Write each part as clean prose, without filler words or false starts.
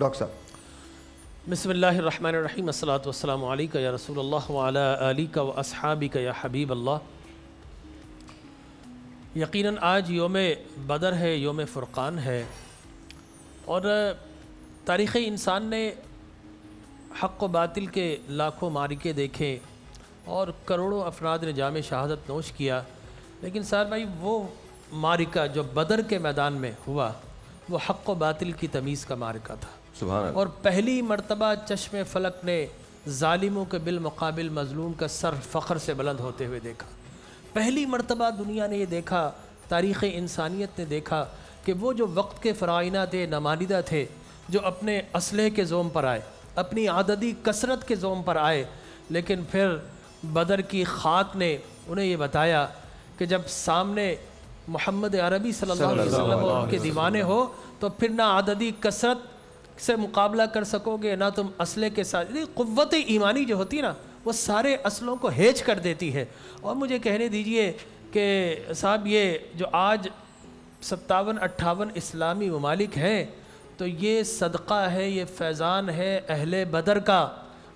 Doctor صاحب۔ بسم اللہ الرحمن الرحیم، الصلاۃ والسلام علیکہ یا رسول اللہ وعلی آلکہ و اصحابکہ یا حبیب اللہ۔ یقیناً آج یوم بدر ہے، یوم فرقان ہے، اور تاریخ انسان نے حق و باطل کے لاکھوں معرکے دیکھے اور کروڑوں افراد نے جام شہادت نوش کیا، لیکن سعد بھائی وہ معرکہ جو بدر کے میدان میں ہوا وہ حق و باطل کی تمیز کا معرکہ تھا۔ سبحان اللہ۔ اور پہلی مرتبہ چشم فلک نے ظالموں کے بالمقابل مظلوم کا سر فخر سے بلند ہوتے ہوئے دیکھا۔ پہلی مرتبہ دنیا نے یہ دیکھا، تاریخ انسانیت نے دیکھا کہ وہ جو وقت کے فرائض تھے، نمائندہ تھے، جو اپنے اسلحے کے زوم پر آئے، اپنی عددی کثرت کے زوم پر آئے، لیکن پھر بدر کی خاک نے انہیں یہ بتایا کہ جب سامنے محمد عربی صلی اللہ علیہ وسلم اور ان کے دیوانے ہو تو پھر نہ عددی کثرت سے مقابلہ کر سکو گے، نہ تم اسلحے کے ساتھ۔ قوت ایمانی جو ہوتی نا وہ سارے اسلحوں کو ہیج کر دیتی ہے۔ اور مجھے کہنے دیجئے کہ صاحب یہ جو آج 57-58 اسلامی ممالک ہیں تو یہ صدقہ ہے، یہ فیضان ہے اہل بدر کا،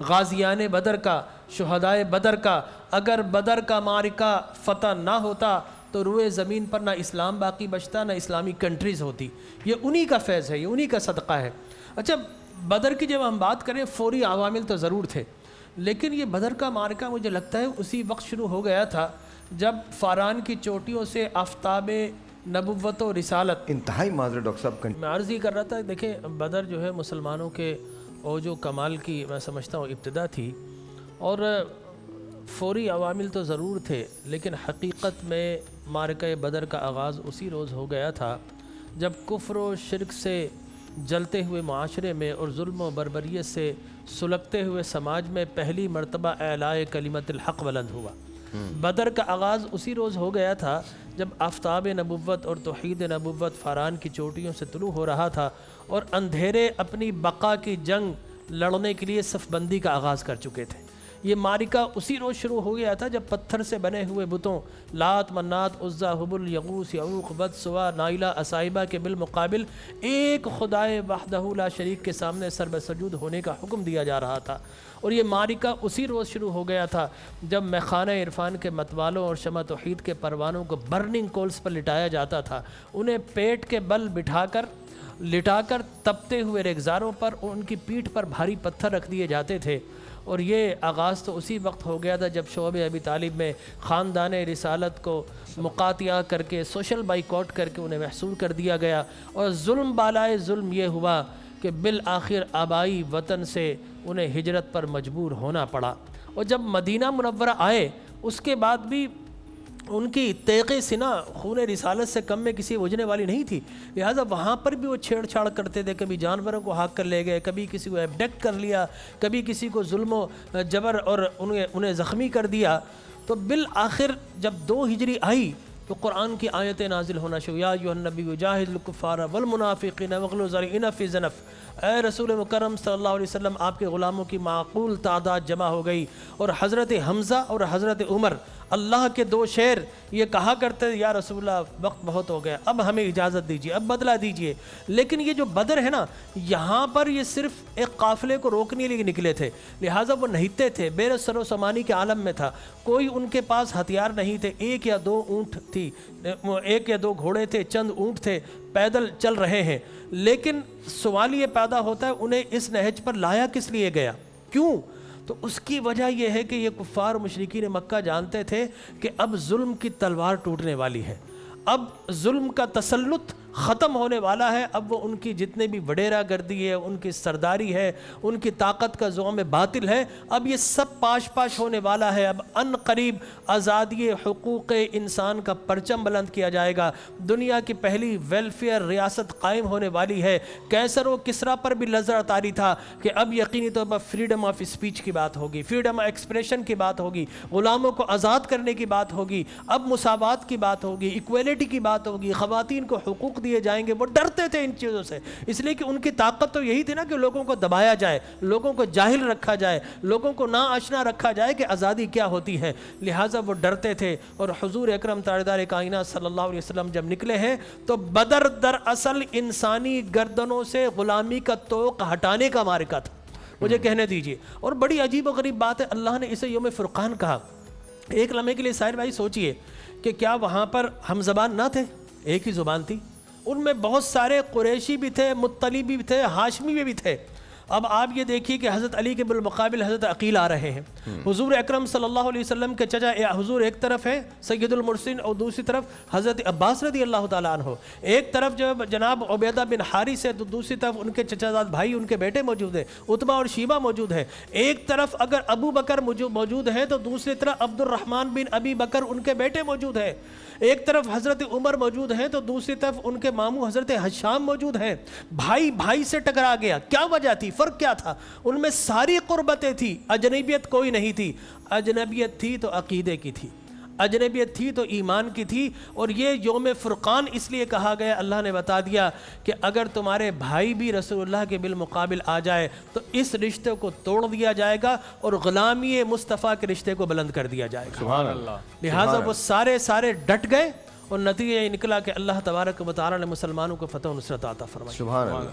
غازیان بدر کا، شہدائے بدر کا۔ اگر بدر کا معرکہ فتح نہ ہوتا تو روئے زمین پر نہ اسلام باقی بچتا، نہ اسلامی کنٹریز ہوتی۔ یہ انہی کا فیض ہے، یہ انہی کا صدقہ ہے۔ اچھا، بدر کی جب ہم بات کریں فوری عوامل تو ضرور تھے، لیکن یہ بدر کا معرکہ مجھے لگتا ہے اسی وقت شروع ہو گیا تھا جب فاران کی چوٹیوں سے آفتاب نبوت و رسالت۔ انتہائی معذرت ڈاکٹر صاحب، میں عرض ہی کر رہا تھا، دیکھیں بدر جو ہے مسلمانوں کے اوج و کمال کی میں سمجھتا ہوں ابتدا تھی، اور فوری عوامل تو ضرور تھے، لیکن حقیقت میں معرکہ بدر کا آغاز اسی روز ہو گیا تھا جب کفر و شرک سے جلتے ہوئے معاشرے میں اور ظلم و بربریت سے سلگتے ہوئے سماج میں پہلی مرتبہ اعلاء کلمت الحق بلند ہوا۔ بدر کا آغاز اسی روز ہو گیا تھا جب آفتاب نبوت اور توحید نبوت فاران کی چوٹیوں سے طلوع ہو رہا تھا اور اندھیرے اپنی بقا کی جنگ لڑنے کے لیے صف بندی کا آغاز کر چکے تھے۔ یہ معرکہ اسی روز شروع ہو گیا تھا جب پتھر سے بنے ہوئے بتوں لات، منات، عزا، حبل، یغوث، یعوق، بد، سوا، نائلہ، اسائبہ کے بالمقابل ایک خدائے وحدہ لا شریک کے سامنے سر بسجود ہونے کا حکم دیا جا رہا تھا۔ اور یہ معرکہ اسی روز شروع ہو گیا تھا جب میخانہ عرفان کے متوالوں اور شمع توحید کے پروانوں کو برننگ کولز پر لٹایا جاتا تھا، انہیں پیٹ کے بل لٹا کر تپتے ہوئے ریگزاروں پر ان کی پیٹھ پر بھاری پتھر رکھ دیے جاتے تھے۔ اور یہ آغاز تو اسی وقت ہو گیا تھا جب شعب ابی طالب میں خاندان رسالت کو مقاطعہ کر کے سوشل بائیکاٹ کر کے انہیں محصور کر دیا گیا، اور ظلم بالائے ظلم یہ ہوا کہ بالآخر آبائی وطن سے انہیں ہجرت پر مجبور ہونا پڑا۔ اور جب مدینہ منورہ آئے اس کے بعد بھی ان کی تیغ سینہ خون رسالت سے کم میں کسی بجھنے والی نہیں تھی، لہٰذا وہاں پر بھی وہ چھیڑ چھاڑ کرتے تھے، کبھی جانوروں کو ہاک کر لے گئے، کبھی کسی کو ایبڈکٹ کر لیا، کبھی کسی کو ظلم و جبر اور انہیں زخمی کر دیا۔ تو بالآخر جب 2 ہجری آئی تو قرآن کی آیتیں نازل ہونا شروع، یا ایھا النبی جاہد الکفار والمنافقین واغلظ علیہم فی ظنف۔ اے رسول مکرم صلی اللہ علیہ وسلم، آپ کے غلاموں کی معقول تعداد جمع ہو گئی، اور حضرت حمزہ اور حضرت عمر اللہ کے 2 شیر یہ کہا کرتے یا رسول اللہ وقت بہت ہو گیا، اب ہمیں اجازت دیجیے، اب بدلہ دیجیے۔ لیکن یہ جو بدر ہے نا، یہاں پر یہ صرف ایک قافلے کو روکنے لیے نکلے تھے، لہٰذا وہ نہتے تھے، بے سر و سامانی کے عالم میں تھا، کوئی ان کے پاس ہتھیار نہیں تھے، 1 یا 2 اونٹ تھی، 1 یا 2 گھوڑے تھے، چند اونٹ تھے، پیدل چل رہے ہیں۔ لیکن سوال یہ پیدا ہوتا ہے انہیں اس نہج پر لایا کس لیے گیا، کیوں؟ تو اس کی وجہ یہ ہے کہ یہ کفار و مشرکین مکہ جانتے تھے کہ اب ظلم کی تلوار ٹوٹنے والی ہے، اب ظلم کا تسلط ختم ہونے والا ہے، اب وہ ان کی جتنے بھی وڈیرا گردی ہے، ان کی سرداری ہے، ان کی طاقت کا زوم باطل ہے، اب یہ سب پاش پاش ہونے والا ہے۔ اب ان قریب آزادی حقوق انسان کا پرچم بلند کیا جائے گا، دنیا کی پہلی ویلفیئر ریاست قائم ہونے والی ہے۔ کیسر و کسرا پر بھی نظر طاری تھا کہ اب یقینی طور پر فریڈم آف اسپیچ کی بات ہوگی، فریڈم آف ایکسپریشن کی بات ہوگی، غلاموں کو آزاد کرنے کی بات ہوگی، اب مساوات کی بات ہوگی، ایکویلٹی کی بات ہوگی، خواتین کو حقوق دیے جائیں گے. وہ ڈرتے تھے ان چیزوں سے, اس لیے کہ ان کی طاقت تو یہی تھی نا کہ لوگوں کو دبایا جائے, لوگوں کو جاہل رکھا جائے, لوگوں کو نا آشنا رکھا جائے کہ آزادی کیا ہوتی ہے. لہٰذا وہ ڈرتے تھے. اور حضور اکرم تاجدار کائنات صلی اللہ علیہ وسلم جب نکلے ہیں تو بدر دراصل انسانی گردنوں سے غلامی کا طوق ہٹانے کا معرکہ تھا, مجھے کہنے دیجئے. اور بڑی عجیب و غریب بات ہے, اللہ نے اسے یوم فرقان کہا. ایک لمحے کے لیے ساحر بھائی سوچئے کہ کیا وہاں پر ہم زبان نہ تھے, ایک ہی زبان تھی. ان میں بہت سارے قریشی بھی تھے, مطلبی بھی تھے, ہاشمی بھی تھے. اب آپ یہ دیکھیے کہ حضرت علی کے بالمقابل حضرت عقیل آ رہے ہیں. حضور اکرم صلی اللہ علیہ وسلم کے چچا حضور ایک طرف ہے سید المرسلین, اور دوسری طرف حضرت عباس رضی اللہ تعالیٰ عنہ. ایک طرف جو جناب عبیدہ بن حارث ہے, تو دوسری طرف ان کے چچا زاد بھائی, ان کے بیٹے موجود ہیں, عتبہ اور شیبہ موجود ہیں. ایک طرف اگر ابو بکر موجود ہیں تو دوسری طرف عبد الرحمن بن ابی بکر ان کے بیٹے موجود ہیں. ایک طرف حضرت عمر موجود ہیں تو دوسری طرف ان کے ماموں حضرت حشام موجود ہیں. بھائی بھائی سے ٹکرا گیا, کیا وجہ تھی, فرق کیا تھا؟ ان میں ساری قربتیں تھی, اجنبیت کوئی نہیں تھی. اجنبیت تھی تو عقیدے کی تھی, اجنبیت تھی تو ایمان کی تھی. اور یہ یوم فرقان اس لیے کہا گیا, اللہ نے بتا دیا کہ اگر تمہارے بھائی بھی رسول اللہ کے بالمقابل آ جائے تو اس رشتے کو توڑ دیا جائے گا اور غلامی مصطفیٰ کے رشتے کو بلند کر دیا جائے گا. سبحان اللہ. لہٰذا وہ سارے ڈٹ گئے, اور نتیجہ یہ نکلا کہ اللہ تبارک و تعالیٰ نے مسلمانوں کو فتح و نصرت عطا فرمائی. سبحان اللہ.